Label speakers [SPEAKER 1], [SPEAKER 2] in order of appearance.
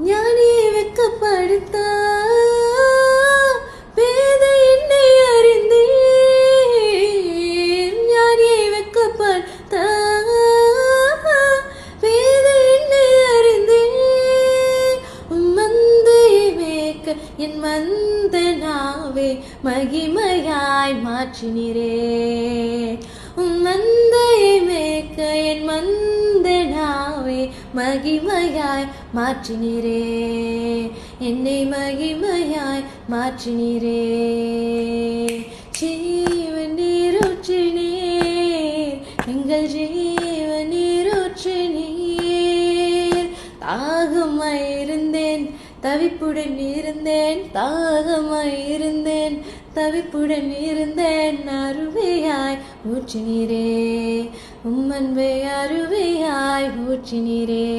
[SPEAKER 1] ஞானியை வெட்கப்படுத்த பேதை என்னை அறிந்தேன். ஞானியை வெட்கப்படுத்த பேதை என்னை அறிந்தேன். மந்தையை மேய்க்க என் மந்தனாவே மகிமையாய் மாற்றினீரே. மந்தையை மேய்க்க என் மந்தனாவே மகிமையாய் மாற்றினீரே. என்னை மகிமையாய் மாற்றினீரே. ஜீவநீரூற்றினீர், எங்கள் ஜீவநீரூற்றினீர். தாகமாயிருந்தேன், தவிப்புடன் இருந்தேன். தாகமாயிருந்தேன், தவிப்புடன் இருந்தேன். அருவியாய் ஊற்றினீரே, உம்மன்பை அருவியாய் ஊற்றினீரே.